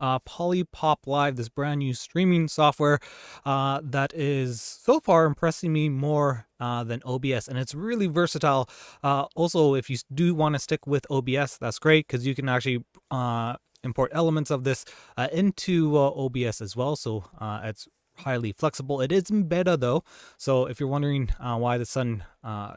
Polypop Live, this brand new streaming software that is so far impressing me more than OBS, and it's really versatile. Also, if you do want to stick with OBS, that's great because you can actually import elements of this into OBS as well. So it's highly flexible. It is in beta though, so if you're wondering why the sudden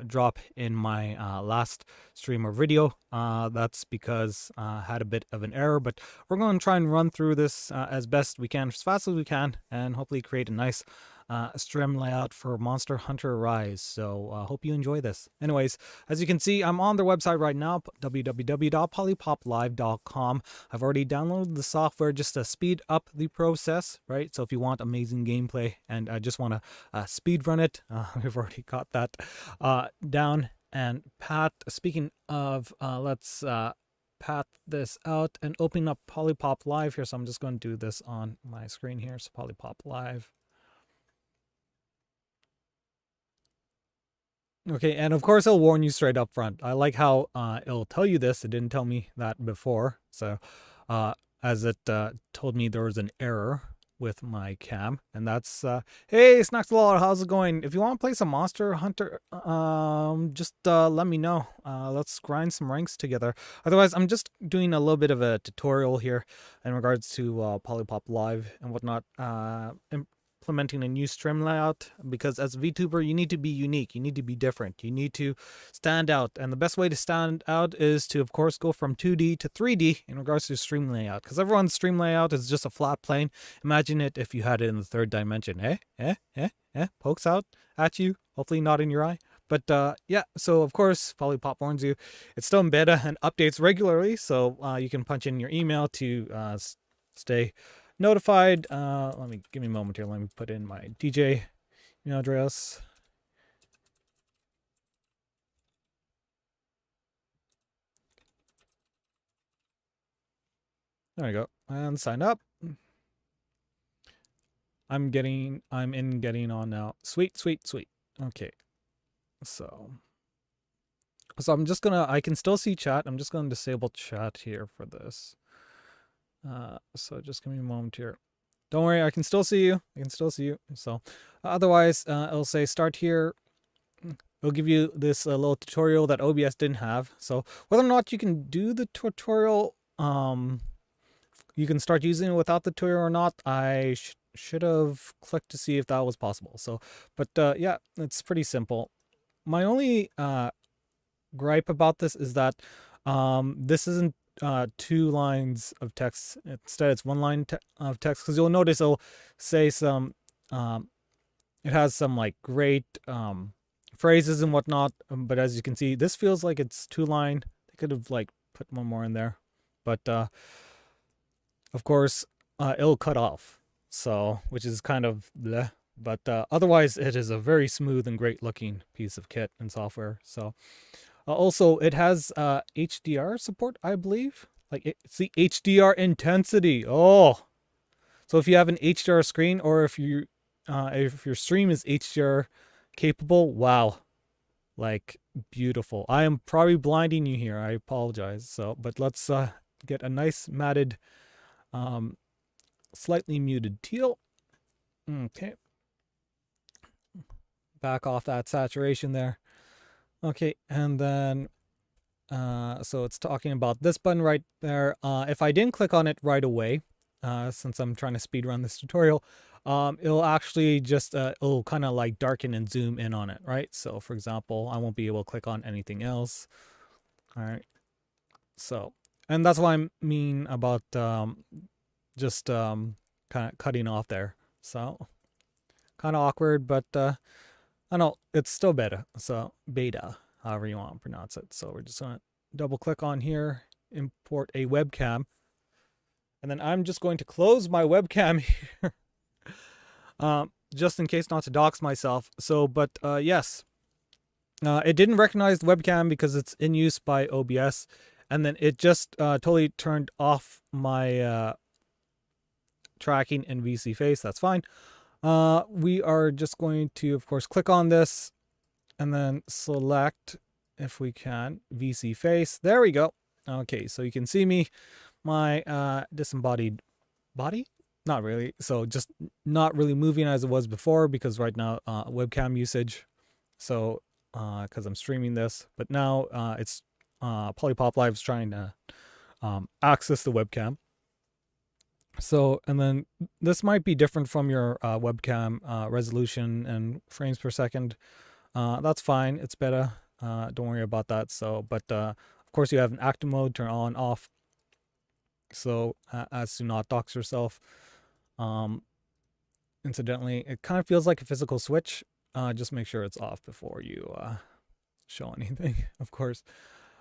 drop in my last stream or video, that's because I had a bit of an error, but we're going to try and run through this as best we can, as fast as we can, and hopefully create a nice Strem layout for Monster Hunter Rise. So hope you enjoy this. Anyways, as you can see, I'm on their website right now, www.polypoplive.com. I've already downloaded the software just to speed up the process, right? So if you want amazing gameplay and I just want to speed run it, we've already got that down. And Pat, speaking of, let's pat this out and open up Polypop Live here. So I'm just going to do this on my screen here. So Polypop Live. Okay, and of course it'll warn you straight up front. I like how it'll tell you this. It didn't tell me that before. So as it told me there was an error with my cam, and that's hey Snacksalot, how's it going? If you want to play some Monster Hunter, just let me know. Let's grind some ranks together. Otherwise, I'm just doing a little bit of a tutorial here in regards to Polypop Live and whatnot. Implementing a new stream layout, because as a VTuber you need to be unique, you need to be different, you need to stand out, and the best way to stand out is to of course go from 2D to 3D in regards to stream layout, because everyone's stream layout is just a flat plane. Imagine it if you had it in the third dimension. Pokes out at you, hopefully not in your eye. But yeah, so of course Polypop warns you it's still in beta and updates regularly, so you can punch in your email to stay notified. Give me a moment here. Let me put in my DJ email address. There we go. And sign up. I'm in getting on now. Sweet. Okay. So I'm just gonna, I can still see chat. I'm just gonna disable chat here for this. So just give me a moment here. Don't worry, I can still see you. So otherwise, it'll say start here. It'll give you this little tutorial that OBS didn't have. So whether or not you can do the tutorial, you can start using it without the tutorial or not, I should have clicked to see if that was possible. So, but yeah, it's pretty simple. My only gripe about this is that this isn't 2 lines of text. Instead it's 1 line of text, because you'll notice it'll say some it has some like great phrases and whatnot, but as you can see this feels like it's 2 line. They could have like put 1 more in there, but of course it'll cut off, so which is kind of bleh. But otherwise it is a very smooth and great looking piece of kit and software. So also, it has HDR support, I believe. Like, it's the HDR intensity. Oh, so if you have an HDR screen, or if your stream is HDR capable, wow, like beautiful. I am probably blinding you here. I apologize. So, but let's get a nice matted, slightly muted teal. Okay, back off that saturation there. Okay, and then so it's talking about this button right there. If I didn't click on it right away, since I'm trying to speed run this tutorial, it'll actually just it'll kind of like darken and zoom in on it, right? So for example, I won't be able to click on anything else. All right, so, and that's what I mean about just kind of cutting off there. So kind of awkward, but I know it's still beta, so beta, however you want to pronounce it. So we're just going to double click on here, import a webcam, and then I'm just going to close my webcam here, just in case not to dox myself. So, but yes, it didn't recognize the webcam because it's in use by OBS, and then it just totally turned off my tracking in VC face. That's fine. We are just going to, of course, click on this and then select, if we can, VC face. There we go. Okay, so you can see me, my disembodied body? Not really. So just not really moving as it was before because right now webcam usage. So because I'm streaming this, but now it's Polypop Live's trying to access the webcam. So, and then this might be different from your webcam resolution and frames per second. That's fine. It's better. Don't worry about that. So, but of course you have an active mode, turn on, off. So as to not dox yourself. Incidentally, it kind of feels like a physical switch. Just make sure it's off before you show anything, of course.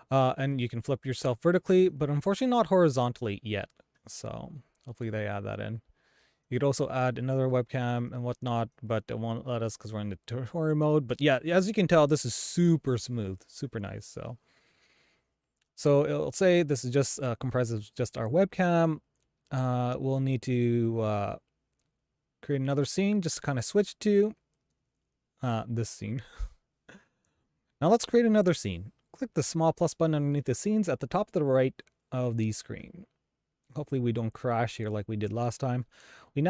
And you can flip yourself vertically, but unfortunately not horizontally yet. So hopefully they add that in. You could also add another webcam and whatnot, but it won't let us because we're in the tutorial mode. But yeah, as you can tell, this is super smooth, super nice. So it'll say this is just comprises just our webcam. We'll need to create another scene just to kind of switch to this scene. Now let's create another scene. Click the small plus button underneath the scenes at the top to the right of the screen. Hopefully we don't crash here like we did last time. We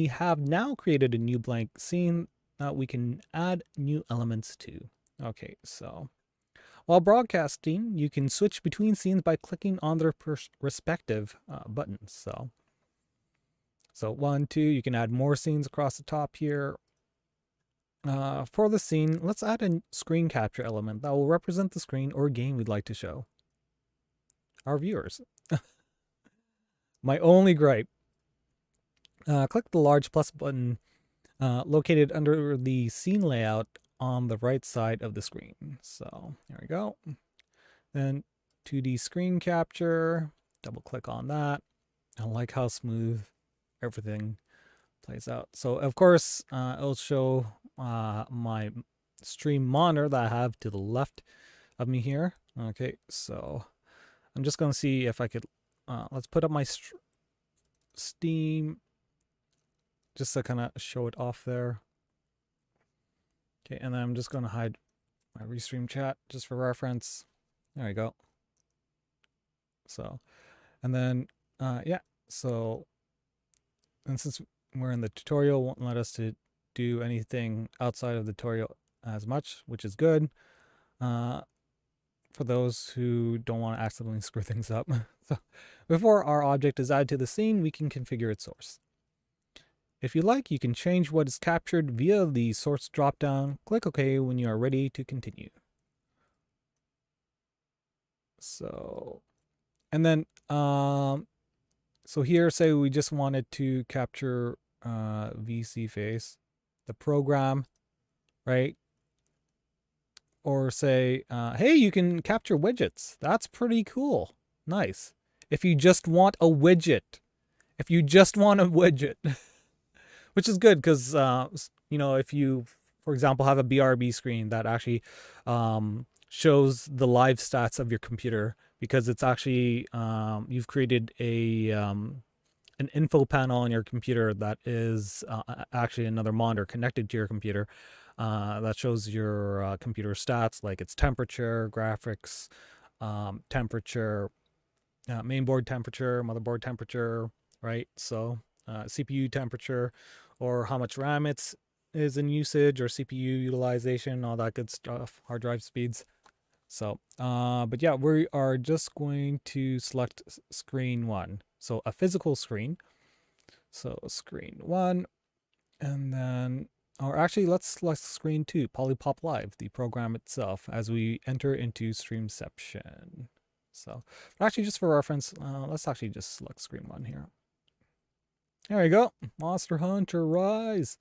have now created a new blank scene that we can add new elements to. Okay, so while broadcasting, you can switch between scenes by clicking on their respective buttons. So 1, 2, you can add more scenes across the top here. For the scene, let's add a screen capture element that will represent the screen or game we'd like to show our viewers. My only gripe. Click the large plus button located under the scene layout on the right side of the screen. So there we go. Then 2D screen capture, double click on that. I like how smooth everything plays out. So of course it'll show my stream monitor that I have to the left of me here. Okay, so I'm just going to see if I could, let's put up my Steam just to kind of show it off there. Okay, and then I'm just going to hide my restream chat just for reference. There we go. So, and then, yeah, so, and since we're in the tutorial, won't let us to do anything outside of the tutorial as much, which is good. For those who don't want to accidentally screw things up. So before our object is added to the scene, we can configure its source. If you like, you can change what is captured via the source dropdown. Click OK when you are ready to continue. So, and then, so here, say we just wanted to capture VC face, the program, right? Or say, hey, you can capture widgets. That's pretty cool. Nice. If you just want a widget. If you just want a widget. Which is good because, you know, if you, for example, have a BRB screen that actually shows the live stats of your computer because it's actually, you've created a an info panel on your computer that is actually another monitor connected to your computer. That shows your computer stats like its temperature, graphics, temperature, mainboard temperature, motherboard temperature, right? So CPU temperature, or how much RAM is in usage, or CPU utilization, all that good stuff, hard drive speeds. So, but yeah, we are just going to select screen 1. So a physical screen. So screen 1, and then, or actually let's select screen 2, Polypop Live, the program itself, as we enter into Streamception. So actually just for reference, let's actually just select screen 1 here. There we go. Monster Hunter Rise.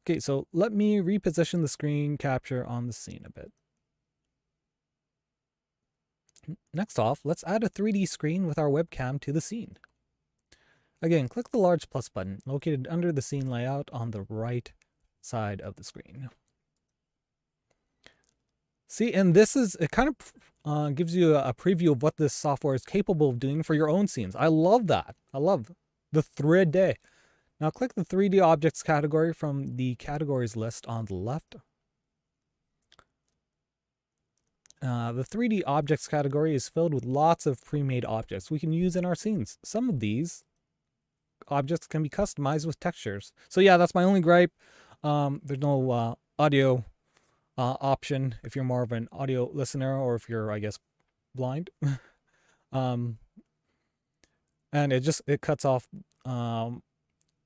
Okay, so let me reposition the screen capture on the scene a bit. Next off, let's add a 3D screen with our webcam to the scene. Again, click the large plus button located under the scene layout on the right side of the screen. See, and this is, it kind of gives you a preview of what this software is capable of doing for your own scenes. I love that. I love the 3D. Now click the 3D objects category from the categories list on the left. The 3D objects category is filled with lots of pre-made objects we can use in our scenes. Some of these objects can be customized with textures. So yeah, that's my only gripe. There's no audio option if you're more of an audio listener, or if you're, I guess, blind. And it cuts off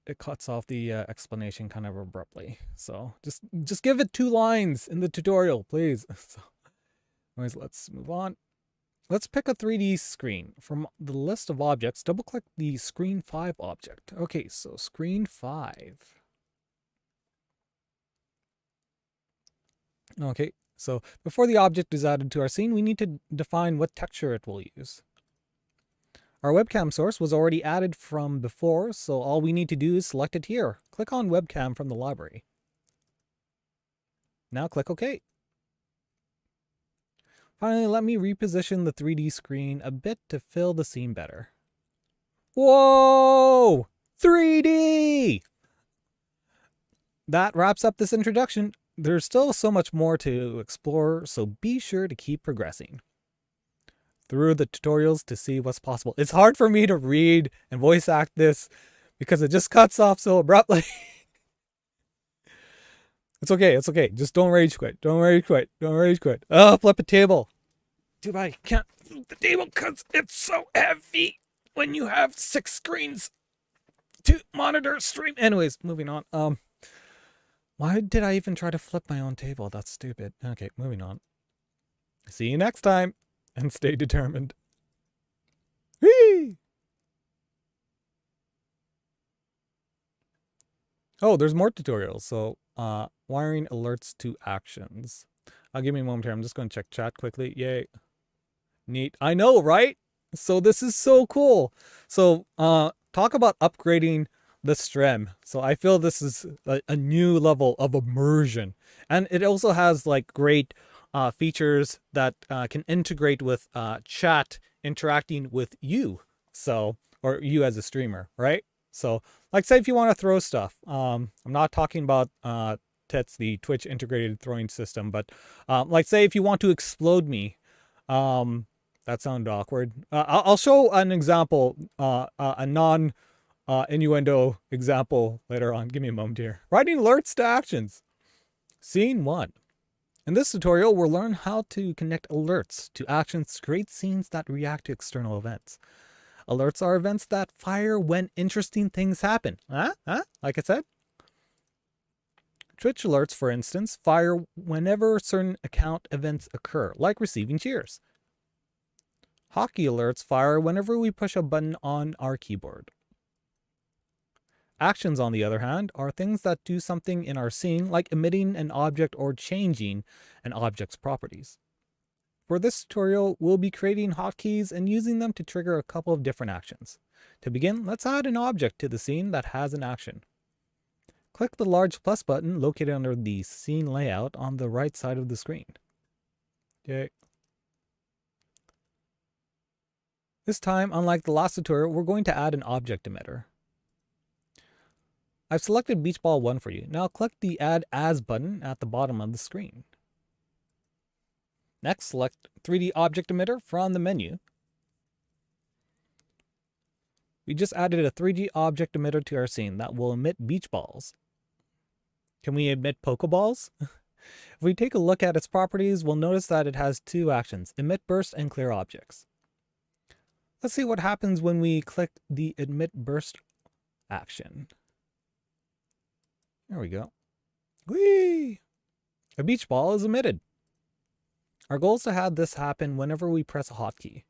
the explanation kind of abruptly. So just give it 2 lines in the tutorial, please. So, anyways, let's move on. Let's pick a 3D screen. From the list of objects, double click the screen 5 object. Okay, so screen 5. Okay, so before the object is added to our scene, we need to define what texture it will use. Our webcam source was already added from before, so all we need to do is select it here. Click on webcam from the library. Now click OK. Finally, let me reposition the 3D screen a bit to fill the scene better. Whoa! 3D! That wraps up this introduction. There's still so much more to explore, so be sure to keep progressing through the tutorials to see what's possible. It's hard for me to read and voice act this because it just cuts off so abruptly. It's okay, it's okay. Just don't rage quit. Don't rage quit. Don't rage quit. Oh, flip a table. Too bad I can't flip the table because it's so heavy when you have 6 screens to monitor stream. Anyways, moving on. Why did I even try to flip my own table? That's stupid. Okay, moving on. See you next time, and stay determined. Whee! Oh, there's more tutorials. So, wiring alerts to actions. Give me a moment here. I'm just going to check chat quickly. Yay. Neat. I know, right? So this is so cool. So, talk about upgrading the Strem. So I feel this is a new level of immersion. And it also has like great features that can integrate with chat interacting with you. So, or you as a streamer, right? So, like say if you want to throw stuff. I'm not talking about TETS, the Twitch integrated throwing system, but like say if you want to explode me, that sounded awkward. I'll show an example, a non innuendo example later on. Give me a moment here. Writing alerts to actions. Scene 1. In this tutorial, we'll learn how to connect alerts to actions to create scenes that react to external events. Alerts are events that fire when interesting things happen. Like I said. Twitch alerts, for instance, fire whenever certain account events occur, like receiving cheers. Hotkey alerts fire whenever we push a button on our keyboard. Actions, on the other hand, are things that do something in our scene, like emitting an object or changing an object's properties. For this tutorial, we'll be creating hotkeys and using them to trigger a couple of different actions. To begin, let's add an object to the scene that has an action. Click the large plus button located under the scene layout on the right side of the screen. Okay. This time, unlike the last tutorial, we're going to add an object emitter. I've selected Beach Ball 1 for you. Now click the Add As button at the bottom of the screen. Next, select 3D Object Emitter from the menu. We just added a 3D object emitter to our scene that will emit beach balls. Can we emit Pokeballs? If we take a look at its properties, we'll notice that it has 2 actions, emit burst and clear objects. Let's see what happens when we click the emit burst action. There we go. Whee! A beach ball is emitted. Our goal is to have this happen whenever we press a hotkey.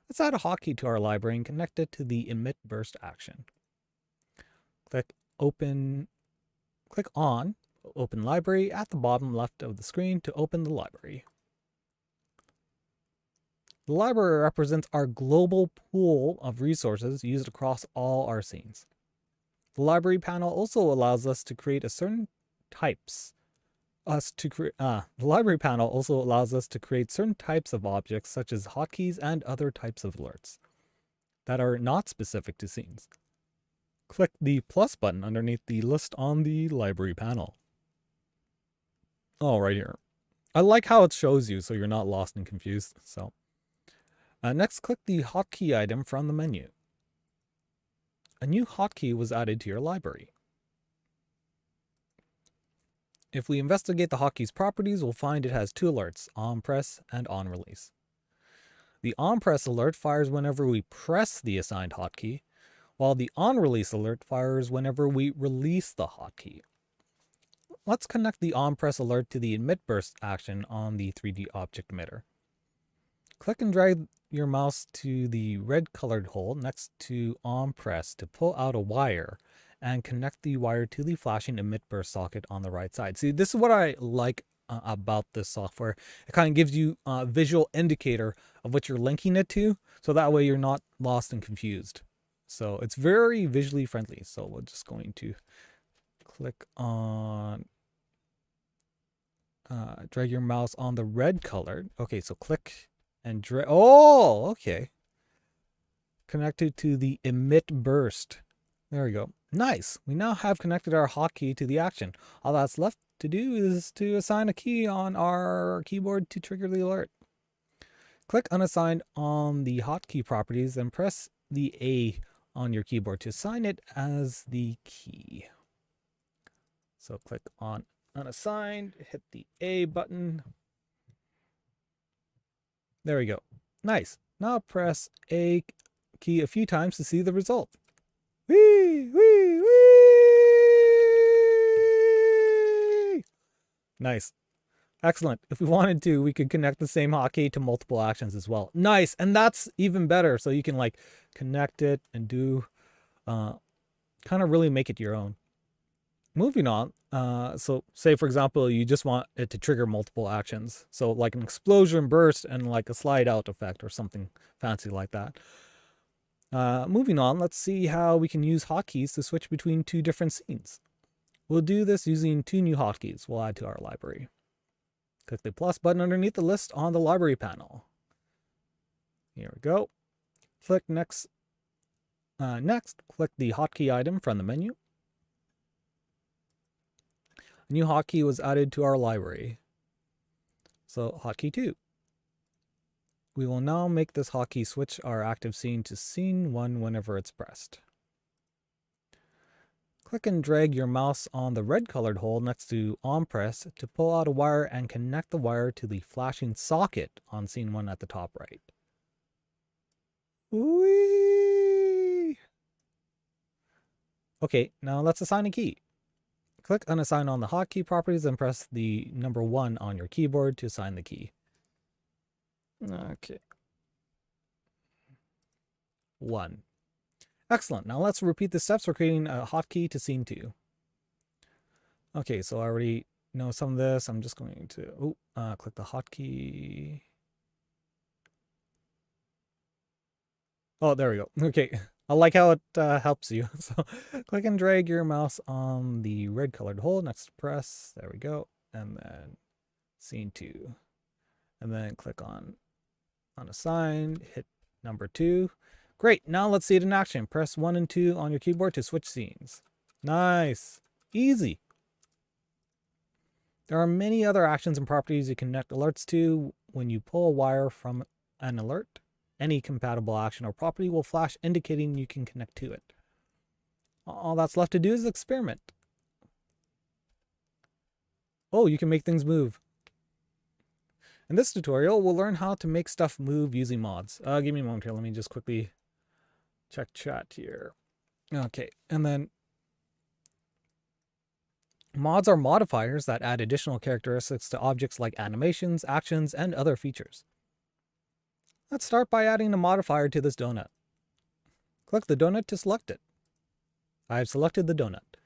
Let's add a hotkey to our library and connect it to the emit burst action. Click on Open Library at the bottom left of the screen to open the library. The library represents our global pool of resources used across all our scenes. The library panel also allows us to create certain types of objects such as hotkeys and other types of alerts that are not specific to scenes. Click the plus button underneath the list on the library panel. Oh, right here. I like how it shows you so you're not lost and confused. So, next click the hotkey item from the menu. a new hotkey was added to your library. If we investigate the hotkey's properties, we'll find it has two alerts, on press and on release. The on press alert fires whenever we press the assigned hotkey, while the on release alert fires whenever we release the hotkey. Let's connect the on press alert to the emit burst action on the 3D object emitter. Click and drag your mouse to the red colored hole next to on press to pull out a wire and connect the wire to the flashing emit burst socket on the right side. See, this is what I like about this software. It kind of gives you a visual indicator of what you're linking it to, so that way you're not lost and confused. So it's very visually friendly. So we're just going to click on, drag your mouse on the red colored. Okay, so click and drag. Oh, okay. Connected to the emit burst. There we go. Nice. We now have connected our hotkey to the action. All that's left to do is to assign a key on our keyboard to trigger the alert. Click unassigned on the hotkey properties and press the A on your keyboard to assign it as the key. So click on unassigned, hit the A button. There we go. Nice. Now press A key a few times to see the result. Whee, whee, whee! Nice. Excellent. If we wanted to, we could connect the same hotkey to multiple actions as well. Nice. And that's even better. So you can like connect it and do, kind of really make it your own. Moving on. So say, for example, you just want it to trigger multiple actions. So like an explosion burst and like a slide out effect or something fancy like that. Moving on, let's see how we can use hotkeys to switch between two different scenes. We'll do this using two new hotkeys we'll add to our library. Click the plus button underneath the list on the library panel. Here we go. Click next. Next, click the hotkey item from the menu. A new hotkey was added to our library. So hotkey 2. We will now make this hotkey switch our active scene to scene 1 whenever it's pressed. Click and drag your mouse on the red colored hole next to on press to pull out a wire and connect the wire to the flashing socket on scene 1 at the top right. Whee! Okay, now let's assign a key. Click unassign on the hotkey properties and press the number 1 on your keyboard to assign the key. Okay. 1. Excellent. Now let's repeat the steps for creating a hotkey to scene 2. Okay, so I already know some of this. I'm just going to click the hotkey. Oh, there we go. Okay. I like how it helps you. So click and drag your mouse on the red colored hole next to press. There we go. And then scene 2. And then click on unassigned, hit number 2. Great. Now let's see it in action. Press 1 and 2 on your keyboard to switch scenes. Nice. Easy. There are many other actions and properties you can connect alerts to. When you pull a wire from an alert, any compatible action or property will flash indicating you can connect to it. All that's left to do is experiment. Oh, you can make things move. In this tutorial, we'll learn how to make stuff move using mods. Give me a moment here. Let me just quickly check chat here. Okay, and then mods are modifiers that add additional characteristics to objects like animations, actions, and other features. Let's start by adding a modifier to this donut. Click the donut to select it. I've selected the donut.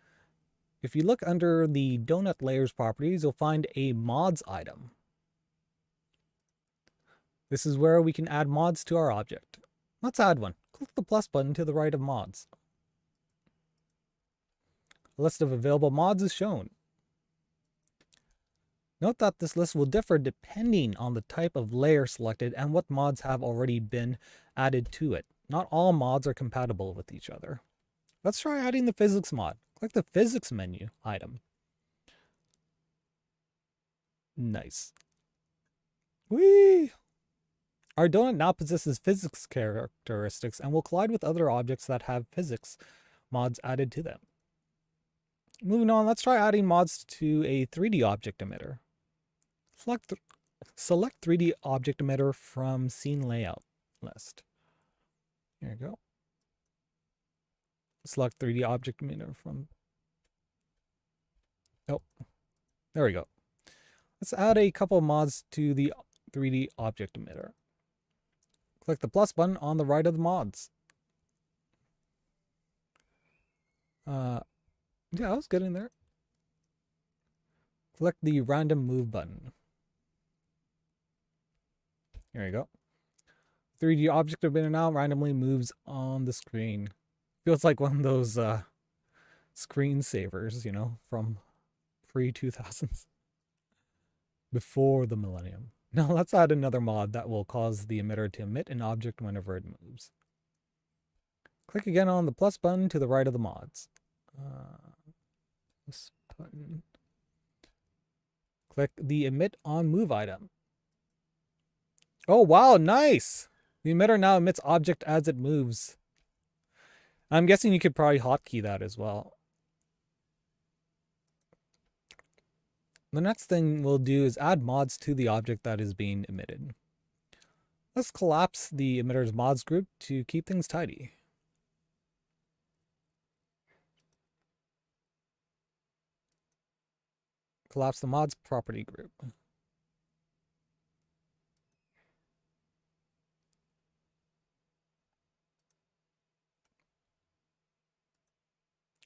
If you look under the donut layers properties, you'll find a mods item. This is where we can add mods to our object. Let's add one. Click the plus button to the right of mods. A list of available mods is shown. Note that this list will differ depending on the type of layer selected and what mods have already been added to it. Not all mods are compatible with each other. Let's try adding the physics mod. Click the physics menu item. Nice. Whee! Our donut now possesses physics characteristics and will collide with other objects that have physics mods added to them. Moving on, let's try adding mods to a 3D object emitter. Select 3D object emitter from scene layout list. There you go. Select 3D object emitter from... Oh, there we go. Let's add a couple mods to the 3D object emitter. Click the plus button on the right of the mods. Yeah, I was getting there. Click the random move button. There you go. 3D object emitter now randomly moves on the screen. Feels like one of those screensavers, you know, from pre-2000s. Before the millennium. Now let's add another mod that will cause the emitter to emit an object whenever it moves. Click again on the plus button to the right of the mods. This button. Click the emit on move item. Oh wow, nice! The emitter now emits object as it moves. I'm guessing you could probably hotkey that as well. The next thing we'll do is add mods to the object that is being emitted. Let's collapse the emitter's mods group to keep things tidy. Collapse the mods property group.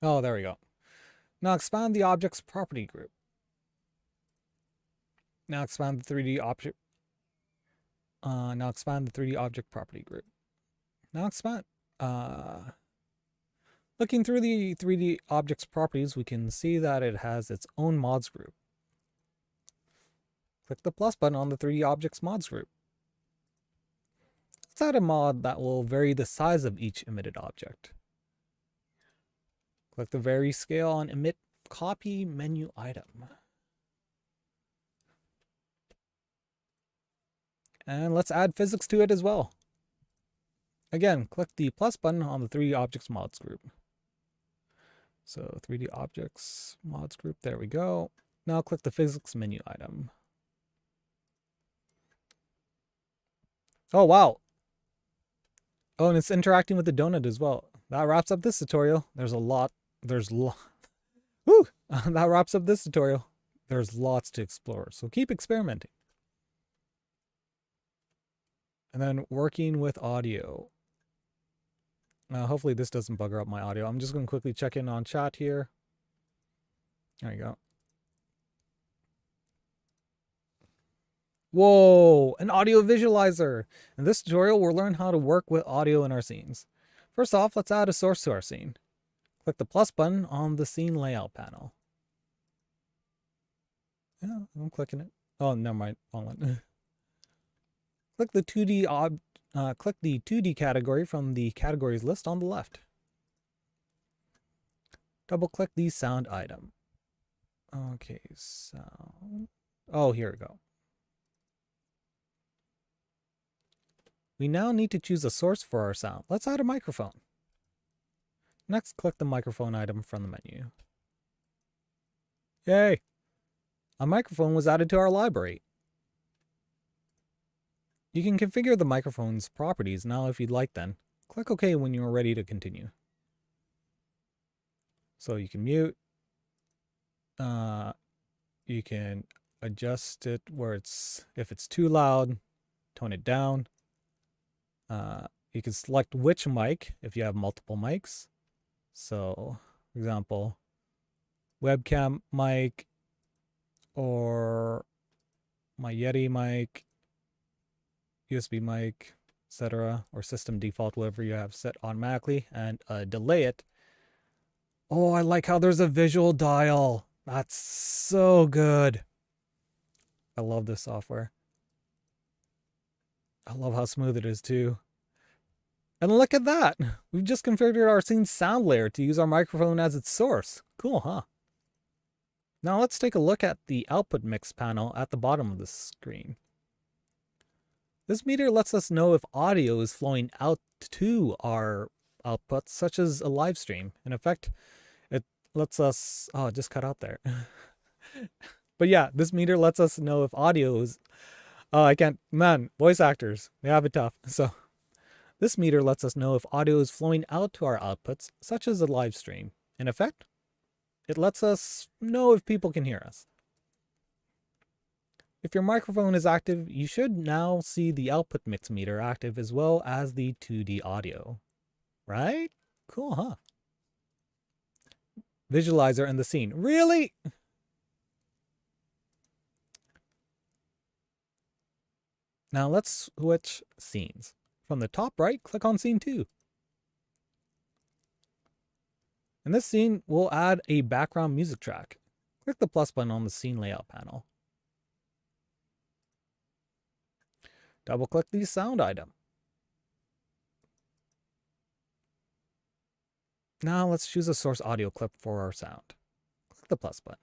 Oh, there we go. Now expand the object's property group. Now expand the 3D object. Now expand the 3D object property group. Now expand. Looking through the 3D object's properties, we can see that it has its own mods group. Click the plus button on the 3D object's mods group. Let's add a mod that will vary the size of each emitted object. Click the vary scale on emit copy menu item. And let's add physics to it as well. Again, click the plus button on the 3D objects mods group. So 3D objects mods group, there we go. Now click the physics menu item. Oh wow. Oh, and it's interacting with the donut as well. That wraps up this tutorial. Woo! That wraps up this tutorial. There's lots to explore, so keep experimenting. And then working with audio. Now, hopefully this doesn't bugger up my audio. I'm just going to quickly check in on chat here. There you go. Whoa, an audio visualizer. In this tutorial, we'll learn how to work with audio in our scenes. First off, let's add a source to our scene. Click the plus button on the scene layout panel. Yeah, I'm clicking it. Oh, never mind. Wrong one. Click the 2D category from the categories list on the left. Double click the sound item. Okay, sound. Oh, here we go. We now need to choose a source for our sound. Let's add a microphone. Next, click the microphone item from the menu. Yay! A microphone was added to our library. You can configure the microphone's properties now if you'd like then. Click OK when you're ready to continue. So you can mute. You can adjust it where if it's too loud, tone it down. You can select which mic if you have multiple mics. So, for example, webcam mic or my Yeti mic, USB mic, etc., or system default, whatever you have set automatically, and delay it. Oh, I like how there's a visual dial. That's so good. I love this software. I love how smooth it is too. And look at that. We've just configured our scene sound layer to use our microphone as its source. Cool, huh? Now let's take a look at the output mix panel at the bottom of the screen. This meter lets us know if audio is flowing out to our outputs, such as a live stream. In effect, it lets us... Oh, it just cut out there. But yeah, this meter lets us know if audio is... Oh, I can't... Man, voice actors, they have it tough. So this meter lets us know if audio is flowing out to our outputs, such as a live stream. In effect, it lets us know if people can hear us. If your microphone is active, you should now see the output mix meter active as well as the 2D audio. Right? Cool, huh? Visualizer and the scene. Really? Now let's switch scenes. From the top right, click on scene 2. In this scene, we'll add a background music track. Click the plus button on the scene layout panel. Double-click the sound item. Now let's choose a source audio clip for our sound. Click the plus button.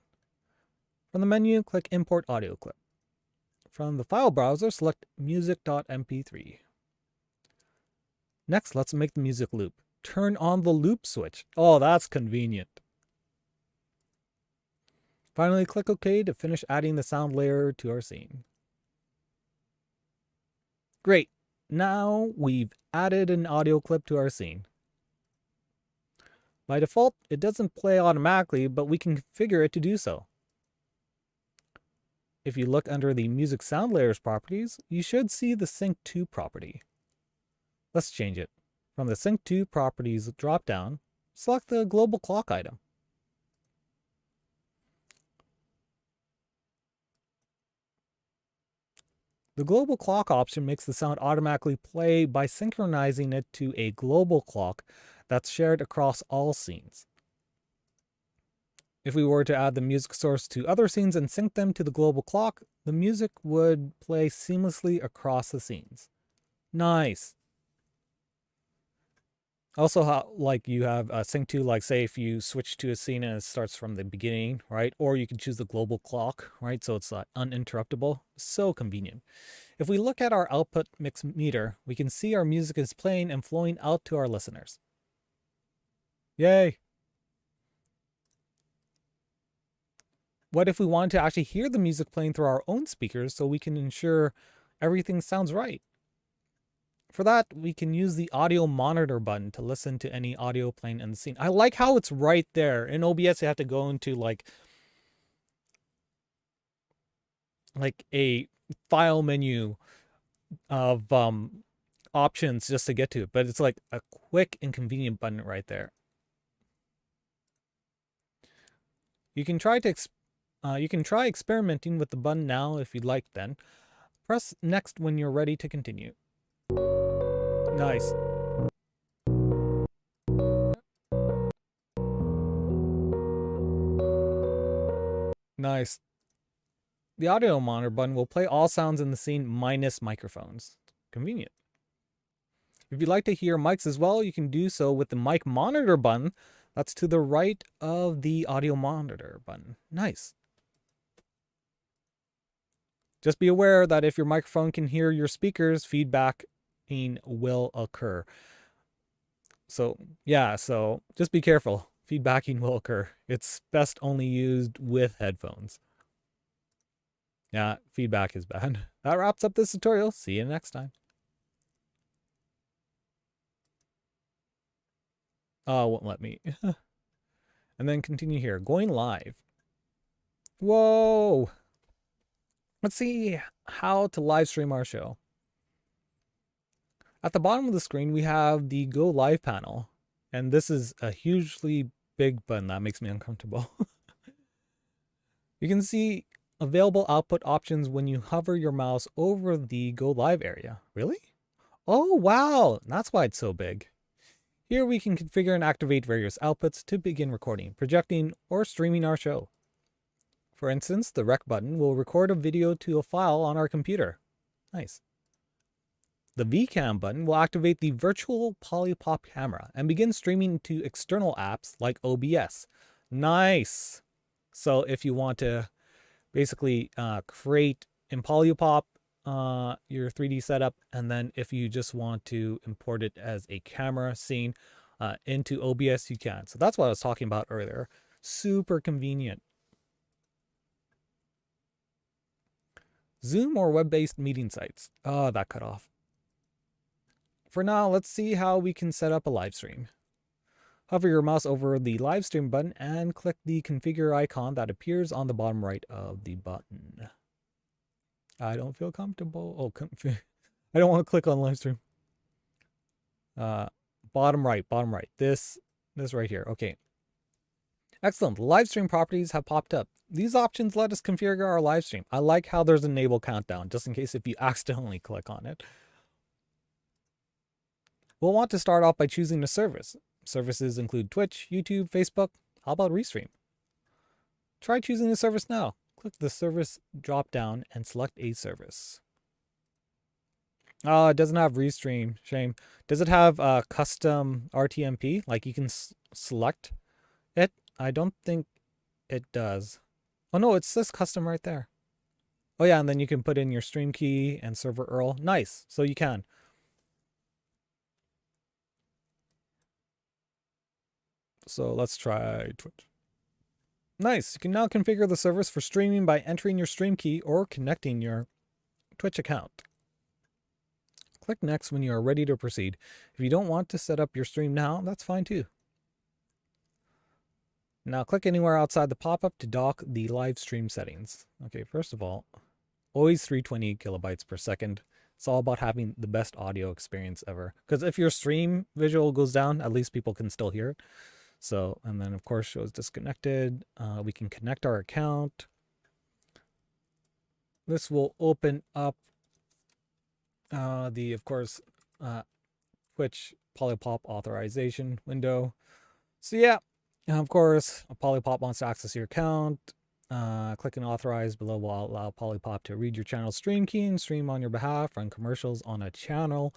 From the menu, click Import Audio Clip. From the file browser, select music.mp3. Next, let's make the music loop. Turn on the loop switch. Oh, that's convenient. Finally, click OK to finish adding the sound layer to our scene. Great. Now we've added an audio clip to our scene. By default, it doesn't play automatically, but we can configure it to do so. If you look under the Music Sound Layers properties, you should see the Sync To property. Let's change it. From the Sync To properties drop-down, select the Global Clock item. The global clock option makes the sound automatically play by synchronizing it to a global clock that's shared across all scenes. If we were to add the music source to other scenes and sync them to the global clock, the music would play seamlessly across the scenes. Nice. Also, how, like you have sync to, like say if you switch to a scene and it starts from the beginning, right? Or you can choose the global clock, right? So it's uninterruptible. So convenient. If we look at our output mix meter, we can see our music is playing and flowing out to our listeners. Yay! What if we wanted to actually hear the music playing through our own speakers so we can ensure everything sounds right? For that, we can use the audio monitor button to listen to any audio playing in the scene. I like how it's right there. In OBS, you have to go into like a file menu of options just to get to it, but it's like a quick and convenient button right there. You can try experimenting with the button now if you'd like. Then press next when you're ready to continue. Nice. Nice. The audio monitor button will play all sounds in the scene minus microphones. Convenient. If you'd like to hear mics as well, you can do so with the mic monitor button. That's to the right of the audio monitor button. Nice. Just be aware that if your microphone can hear your speakers, feedback will occur. So yeah, so just be careful. Feedbacking will occur. It's best only used with headphones. Yeah, feedback is bad. That wraps up this tutorial. See you next time. Oh, it won't let me. And then continue here. Going live. Whoa! Let's see how to live stream our show. At the bottom of the screen, we have the Go Live panel. And this is a hugely big button that makes me uncomfortable. You can see available output options when you hover your mouse over the Go Live area. Really? Oh, wow! That's why it's so big. Here we can configure and activate various outputs to begin recording, projecting, or streaming our show. For instance, the Rec button will record a video to a file on our computer. Nice. The VCam button will activate the virtual polypop camera and begin streaming to external apps like OBS. Nice! So if you want to basically create in polypop your 3D setup, and then if you just want to import it as a camera scene, into OBS, you can. So that's what I was talking about earlier. Super convenient. Zoom or web-based meeting sites? Oh, that cut off. For now, let's see how we can set up a live stream. Hover your mouse over the live stream button and click the configure icon that appears on the bottom right of the button. I don't feel comfortable. Oh, I don't want to click on live stream. Bottom right. This right here. Okay. Excellent. Live stream properties have popped up. These options let us configure our live stream. I like how there's an enable countdown, just in case if you accidentally click on it. We'll want to start off by choosing a service. Services include Twitch, YouTube, Facebook. How about Restream? Try choosing the service now. Click the service drop down and select a service. Oh, it doesn't have Restream. Shame. Does it have custom RTMP? Like you can select it? I don't think it does. Oh no, it says custom right there. Oh yeah, and then you can put in your stream key and server URL. Nice. So you can. So let's try Twitch. Nice. You can now configure the service for streaming by entering your stream key or connecting your Twitch account. Click next when you are ready to proceed. If you don't want to set up your stream now, that's fine too. Now click anywhere outside the pop-up to dock the live stream settings. Okay, first of all, always 320 kilobytes per second. It's all about having the best audio experience ever. Because if your stream visual goes down, at least people can still hear it. So, and then of course shows disconnected. We can connect our account. This will open up of course, Twitch Polypop authorization window. So yeah, of course, Polypop wants to access your account. Click and authorize below will allow Polypop to read your channel stream key and stream on your behalf, run commercials on a channel.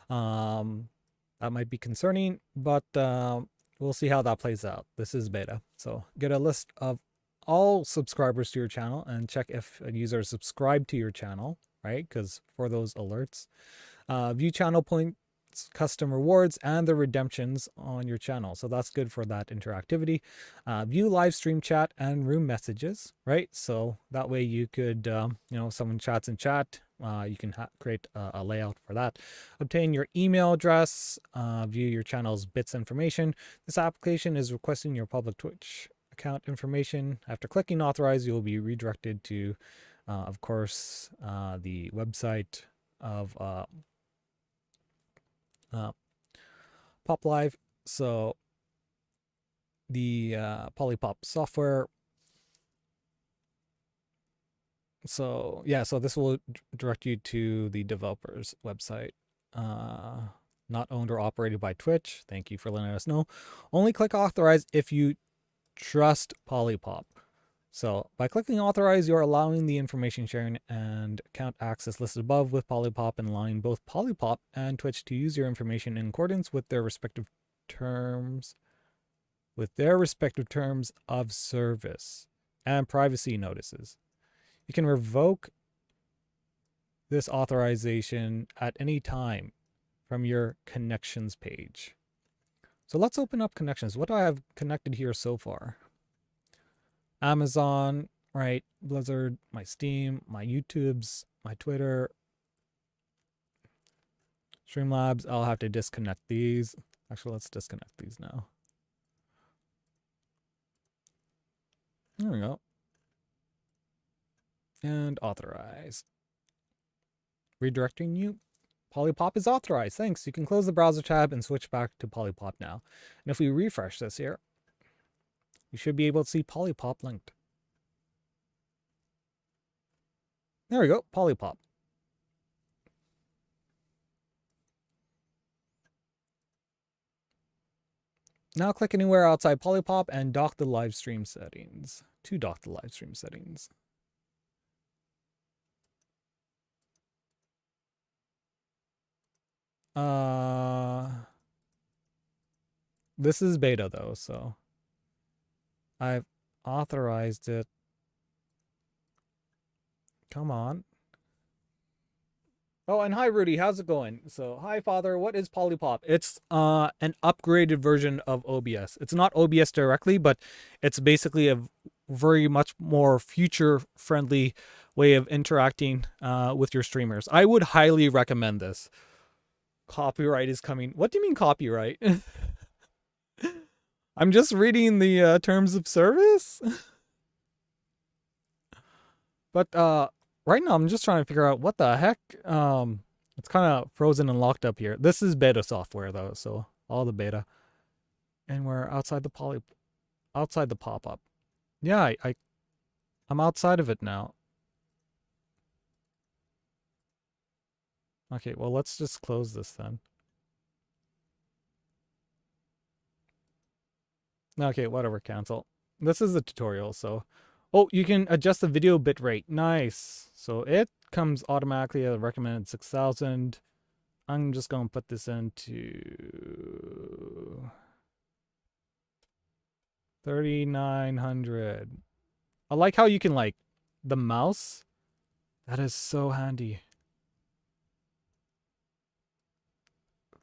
That might be concerning, but we'll see how that plays out. This is beta. So get a list of all subscribers to your channel and check if a user is subscribed to your channel, right? Because for those alerts, view channel points, custom rewards, and the redemptions on your channel. So that's good for that interactivity. View live stream chat and room messages, right? So that way you could, someone chats in chat, you can create a layout for that. Obtain your email address, view your channel's bits information. This application is requesting your public Twitch account information. After clicking authorize, you will be redirected to, of course, the website of Pop Live. So the Polypop software. So yeah, so this will direct you to the developer's website. Not owned or operated by Twitch. Thank you for letting us know. Only click authorize if you trust Polypop. So by clicking authorize, you're allowing the information sharing and account access listed above with Polypop and allowing both Polypop and Twitch to use your information in accordance with their respective terms, of service and privacy notices. You can revoke this authorization at any time from your connections page. So let's open up connections. What do I have connected here so far? Amazon, right? Blizzard, my Steam, my YouTubes, my Twitter, Streamlabs. I'll have to disconnect these. Actually, let's disconnect these now. There we go. And authorize. Redirecting you. Polypop is authorized. Thanks. You can close the browser tab and switch back to Polypop now. And if we refresh this here, you should be able to see Polypop linked. There we go, Polypop. Now click anywhere outside Polypop and dock the live stream settings. To dock the live stream settings. This is beta though, so I've authorized it. Come on. Oh, and hi Rudy, how's it going? So, hi Father, what is Polypop? It's an upgraded version of OBS. It's not OBS directly, but it's basically a very much more future friendly way of interacting with your streamers. I would highly recommend this. Copyright is coming. What do you mean copyright? I'm just reading the terms of service. But right now I'm just trying to figure out what the heck. It's kind of frozen and locked up here. This is beta software though, so all the beta. And we're outside the outside the pop-up. Yeah, I'm outside of it now. Okay, well let's just close this then. Okay, whatever, cancel. This is a tutorial, so oh, you can adjust the video bitrate. Nice. So it comes automatically at a recommended 6,000. I'm just going to put this into 3,900. I like how you can like the mouse. That is so handy.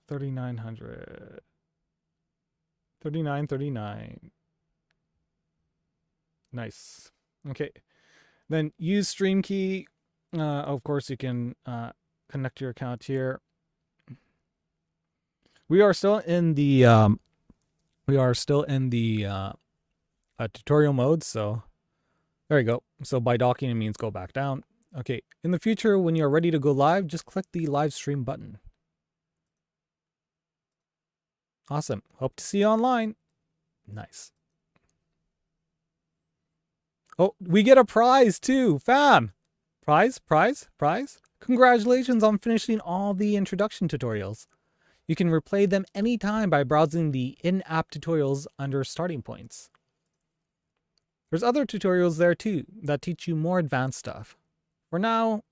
3,900. 3939. Nice. Okay. Then use stream key. Of course, you can connect your account here. We are still in the tutorial mode. So there you go. So by docking, it means go back down. Okay. In the future, when you're ready to go live, just click the live stream button. Awesome. Hope to see you online. Nice. Oh, we get a prize too, fam. Prize. Congratulations on finishing all the introduction tutorials. You can replay them anytime by browsing the in-app tutorials under starting points. There's other tutorials there too that teach you more advanced stuff. For now,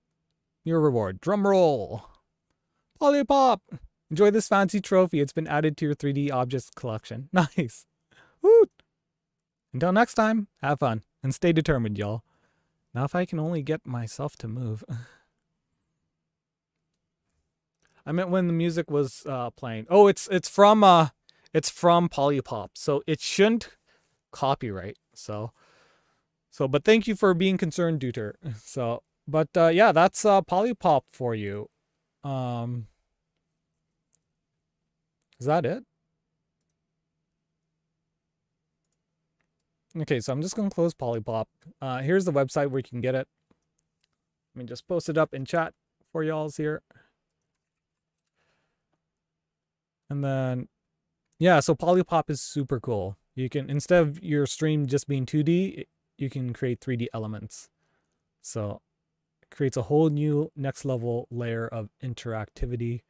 your reward. Drum roll. Polypop. Enjoy this fancy trophy. It's been added to your 3D objects collection. Nice. Woo! Until next time, have fun and stay determined, y'all. Now if I can only get myself to move. I meant when the music was playing. Oh, it's from Polypop, so it shouldn't copyright. So but thank you for being concerned, Duter. So, but yeah, that's Polypop for you. Is that it? Okay, so I'm just gonna close Polypop. Here's the website where you can get it. Let me just post it up in chat for y'all's here. And then, yeah, so Polypop is super cool. You can, instead of your stream just being 2D, you can create 3D elements. So it creates a whole new next level layer of interactivity,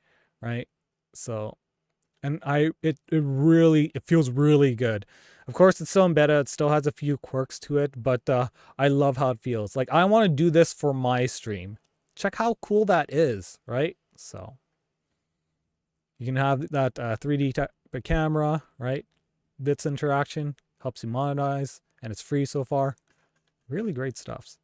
right? So, and it feels really good. Of course, it's still in beta. It still has a few quirks to it, but I love how it feels. Like, I want to do this for my stream. Check how cool that is, right? So you can have that 3D type of camera, right? Bits interaction, helps you monetize, and it's free so far. Really great stuff.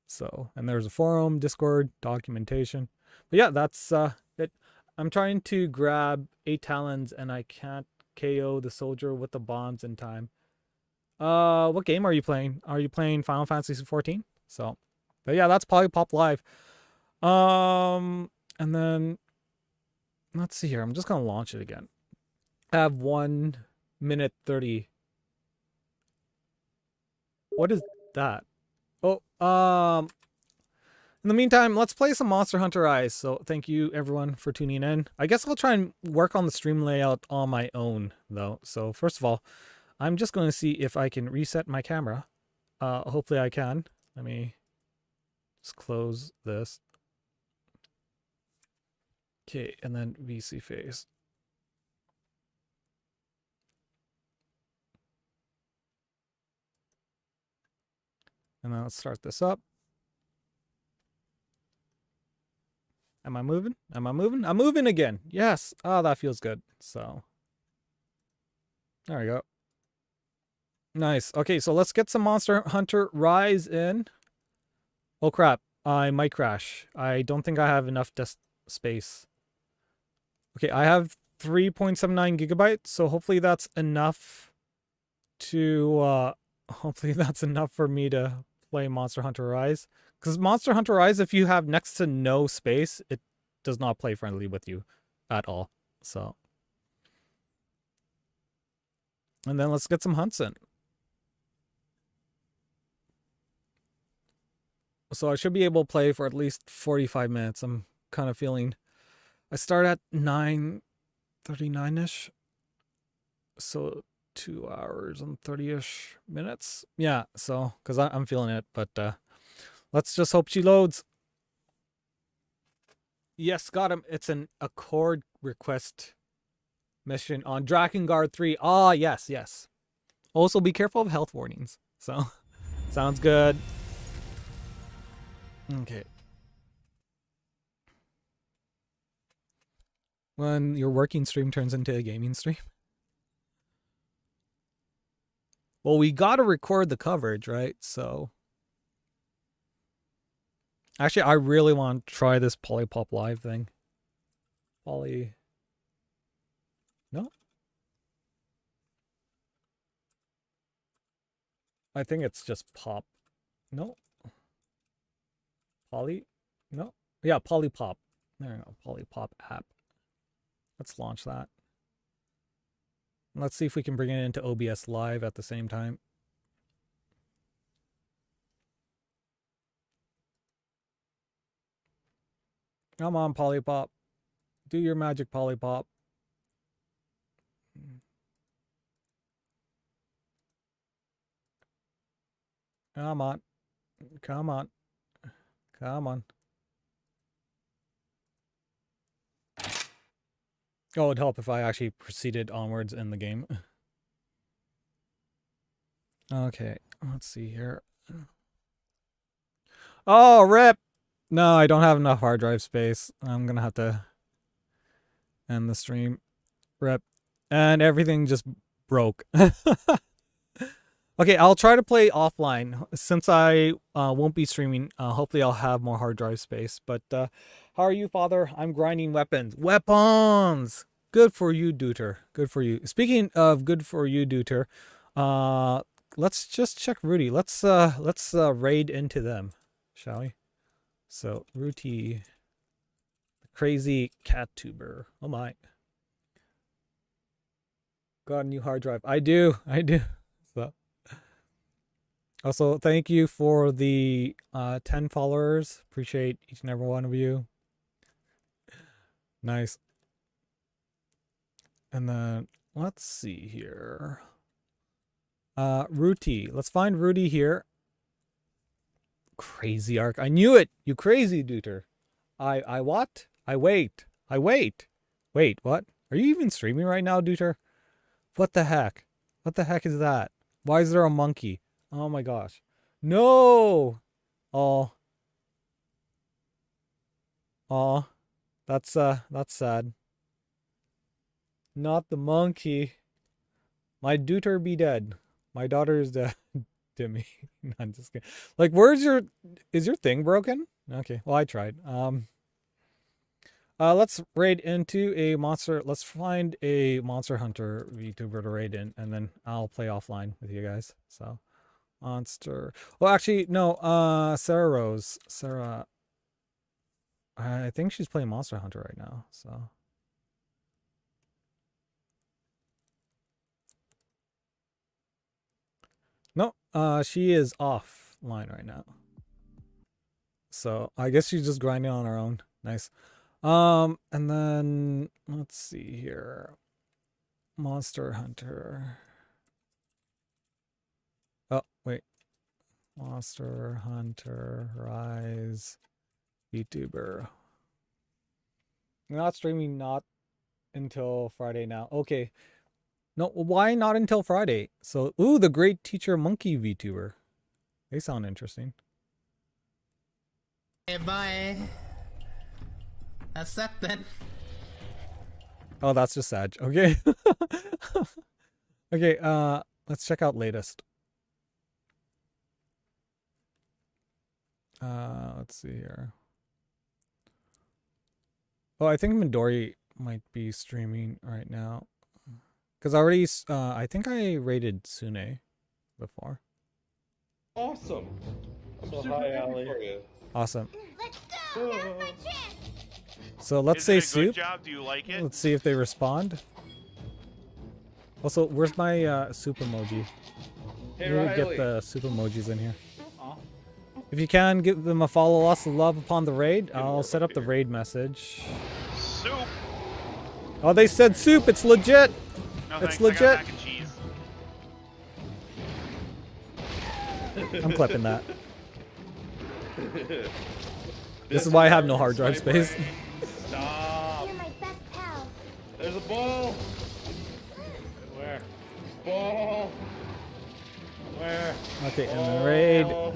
So, and there's a forum, Discord, documentation. But yeah, that's it. I'm trying to grab 8 talons and I can't KO the soldier with the bombs in time. What game are you playing? Are you playing Final Fantasy 14? So, but yeah, that's Polypop Live. And then let's see here. I'm just gonna launch it again. I have 1 minute 30. What is that? Oh, in the meantime, let's play some Monster Hunter Rise. So thank you everyone for tuning in. I guess I'll try and work on the stream layout on my own though. So first of all, I'm just going to see if I can reset my camera. Hopefully I can. Let me just close this. Okay, and then VC face. And then let's start this up. Am I moving? Am I moving? I'm moving again. Yes. Oh, that feels good. So there we go. Nice. Okay, so let's get some Monster Hunter Rise in. Oh crap. I might crash. I don't think I have enough disk space. Okay, I have 3.79 gigabytes, so hopefully that's enough to hopefully that's enough for me to play Monster Hunter Rise. Because Monster Hunter Rise, if you have next to no space, it does not play friendly with you at all. So, and then let's get some hunts in. So I should be able to play for at least 45 minutes. I'm kind of feeling... I start at 9:39-ish. So 2 hours and 30-ish minutes. Yeah, so, because I'm feeling it. But let's just hope she loads. Yes, got him. It's an Accord request mission on Drakengard 3. Ah, yes, yes. Also, be careful of health warnings. So, sounds good. Okay. When your working stream turns into a gaming stream. Well, we gotta record the coverage, right? So... Actually, I really want to try this Polypop Live thing. Poly... No? I think it's just Pop. No? Poly? No? Yeah, Polypop. There we go. Polypop app. Let's launch that. Let's see if we can bring it into OBS Live at the same time. Come on, Polypop. Do your magic, Polypop. Come on. Come on. Come on. Oh, it'd help if I actually proceeded onwards in the game. Okay, let's see here. Oh, rip! No, I don't have enough hard drive space. I'm gonna have to end the stream. Rip. And everything just broke. Okay, I'll try to play offline. Since I won't be streaming, hopefully I'll have more hard drive space. But how are you, Father? I'm grinding weapons. Weapons! Good for you, Deuter. Good for you. Speaking of good for you, Deuter, let's just check Rudy. Let's raid into them, shall we? So, Rudy, the crazy cat tuber. Oh my. Got a new hard drive. I do. So. Also, thank you for the 10 followers. Appreciate each and every one of you. Nice. And then, let's see here. Ruti. Let's find Rudy here. Crazy arc. I knew it! You crazy duder. I what? I wait. Wait, what? Are you even streaming right now, duder? What the heck? What the heck is that? Why is there a monkey? Oh my gosh. No! Oh. Oh. That's sad. Not the monkey. My daughter be dead. My daughter is dead. Dimmy. No, I'm just kidding. Like, is your thing broken? Okay, well I tried. Let's raid into a monster. Let's find a Monster Hunter VTuber to raid in, and then I'll play offline with you guys. So, monster. Well, actually, no. Sarah Rose. Sarah. I think she's playing Monster Hunter right now. So. No. She is offline right now. So I guess she's just grinding on her own. Nice. And then let's see here. Monster Hunter. Oh, wait. Monster Hunter Rise VTuber. Not streaming not until Friday now. Okay. No, why not until Friday? So, ooh, the Great Teacher Monkey VTuber. They sound interesting. Hey, bye. Accepted. Oh, that's just sad. Okay. Okay, let's check out latest. Let's see here. Oh, I think Midori might be streaming right now. Because I think I rated Sune before. Awesome. I'm So super hi, happy Allie. for you. Awesome. Let's go! Now's my chance! So let's Is say it a good soup. job? Do you like it? Let's see if they respond. Also, where's my soup emoji? Hey, We need to get Riley. the soup emojis in here. If you can, give them a follow, lots of love upon the raid. I'll set up the raid message. Soup. Oh, they said soup. It's legit. No, It's thanks. I got legit. mac and cheese. I'm clipping that. This is why I have no hard drive space. Stop. You're my best pal. There's a ball. Where? Ball. Where? Okay, and then raid. Ball.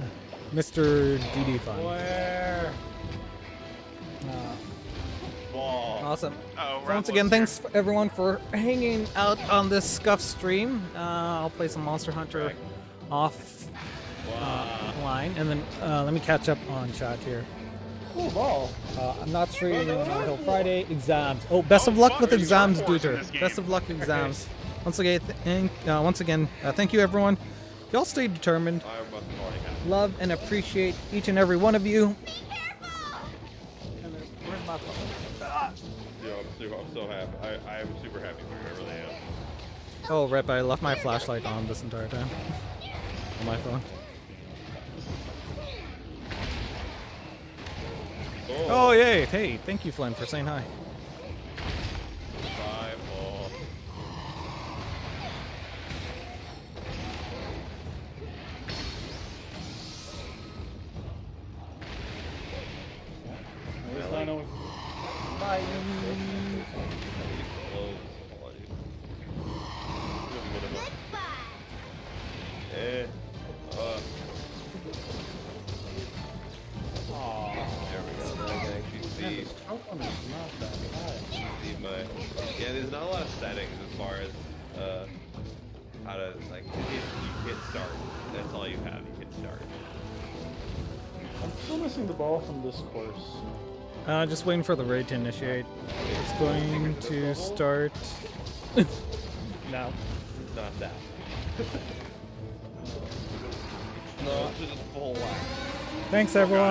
Mr. DD Fun. Where? Ball. Awesome. Oh, Once again, thanks everyone for hanging out on this Scuff stream. I'll play some Monster Hunter off line, and then let me catch up on chat here. Cool ball. I'm not streaming until Friday. Exams. Oh, best of luck with exams, Duter. Best of luck with exams. Once again, thank you everyone. Y'all stay determined. I must have already had it. Love and appreciate each and every one of you. Be careful! Where's my phone? Yo, I'm so happy. I'm super happy for you. I really am. Oh, rip, I left my flashlight on this entire time. On my phone. Oh, yay. Hey, thank you, Flynn, for saying hi. Bye, ball. Where's Lino? Bye. Goodbye! Eh. Aw. There we go. Now I can actually see. Stroke on is not that high. See my. Yeah, there's not a lot of settings as far as how to like. You hit start. That's all you have. You hit start. I'm still missing the ball from this course. Just waiting for the raid to initiate. It's going to start now. It's not that. No, it's just full whack. Thanks, everyone.